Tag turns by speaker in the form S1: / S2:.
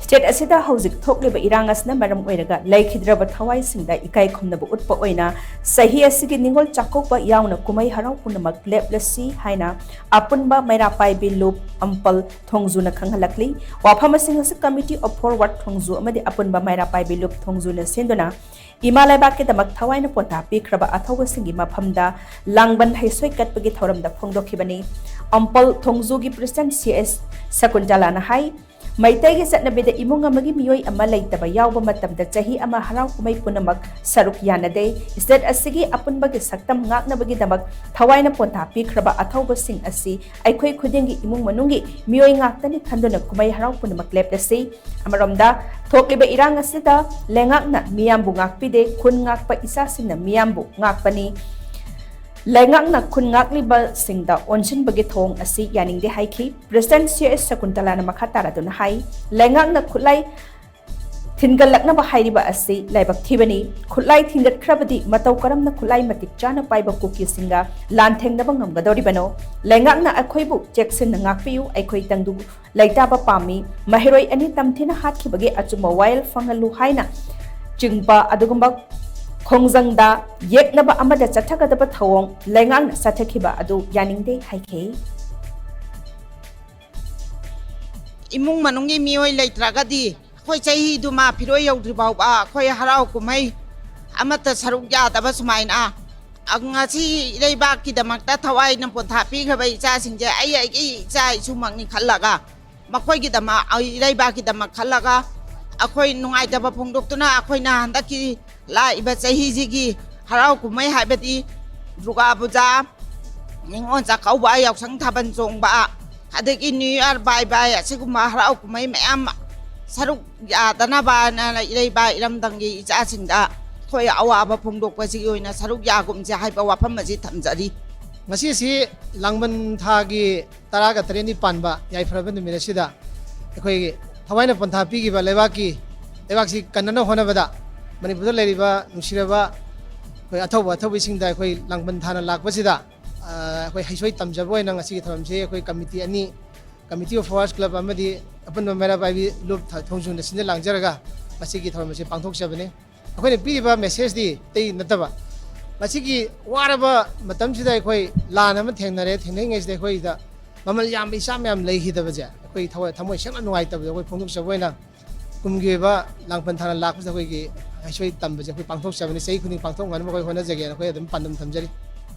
S1: state असिदा हौजिक थोकलिबा इरांग असना मरम ओइरगा लैखिद्रबा थवाइसिंगदा इकाई खुमनबा उटपा ओइना सही असिगी निंगोल चाकोकबा यावना कुमाई हराव पुनमक लेपलसी हाइना अपुनबा मैरा पाइबि लुप अम्पल थोंगजुना खंगहलकली Wapham Singh as committee of forward थोंगजु अमदि अपुनबा मैरा पाइबि लुप थोंगजुना सेंदुना इमा लैबाके दमक थवाइना पोंता पिख्रबा अथौबसिंगी मफमदा लांगबन हैसोय कटपगी थौरमदा फोंगदोखिबनी अम्पल थोंगजुगी प्रेसिडेंट सीएस शकुंतलाना हाई मैतैगी चटनबीदा इमुंग अमगी मियोय अमा लैतबा यावबा मतमदा चही अमा हराव कुमै पुनमक सरुक यानदे state असिगी अपुनबगी सक्तम ngaknabagi damak thawaina ponta pikraba athawbasing asi aikhoi khudingi imung manungi miyoy ngaktani khanduna kumai haraw punamak leplasi amaromda thokliba irang asida lengakna miyambu ngakpide khun ngakpa isasingna miyambu ngakpani Lengakna khun ngakliba singda onsin bagi thong asi yaningde haiki President CS Sakuntalana makhatara dun hai lengakna khulai thingalakna ba hairiba asi laibak thibani khulai thingat khrabadi matau karamna khulai matik chana paiba kuki singa lanthengna ba ngamgadori bano lengakna akhoibu jackson ngakpiu aikhoi tangdu laitaba pami mahiroi ani tamthina hatkibagi achuma wild fangalu haina chingba adugumba Khongjangda yeknaba amada chathagadaba thawong lengang sathakhiba adu yaningde haike
S2: imung manungi mioi leitragadi khoi chahi duma phiroi yaudri bau ba khoi harau kumai amata saruk ya daba sumaina angasi leiba ki damakta thawai na pontha pi khabai cha singje ai ki cha sumangni khallaga makhoi ki dama leiba ki damak khallaga akhoi nungai daba phongdoktuna akhoi na handaki la iba chahi jigi harau kumai haibati duga puja ningon cha kauba yaksang thaban chongba adagi new year bye bye asiguma harau kumai mayam saruk ya dana ba na ilai ba iram dangi cha singda khoi awa ba phongdok pa sigi oina saruk ya gum cha haiba wafam ma ji thamjari
S3: ngasi si langban thagi taraga treni panba yai phraban numira sida khoi thawaina pantha pi gi ba lebaki si kanana hona bada Manipur leriba nusiraba koi athawi singda koi langban thana lakbasida koi haisoi tamjaboi nang asi thamse koi committee of forest club amadi apan mera bai loop thongju na sinda langjaraga masigi thamse pangthok sabane koi ne piriba message di tei nataba masigi waraba matam sida koi lana ma thengnare thengnai ngai sida koi da mamal yam isam yam leihi da baja koi thamoi sema nuai tab koi phongthok saboi na kumge ba langban thana lakbasa koi gi haisoi tambaje koi pangthok sabane sei khuni pangthok ngan ma koi hona jage na koi adum pandam thamjari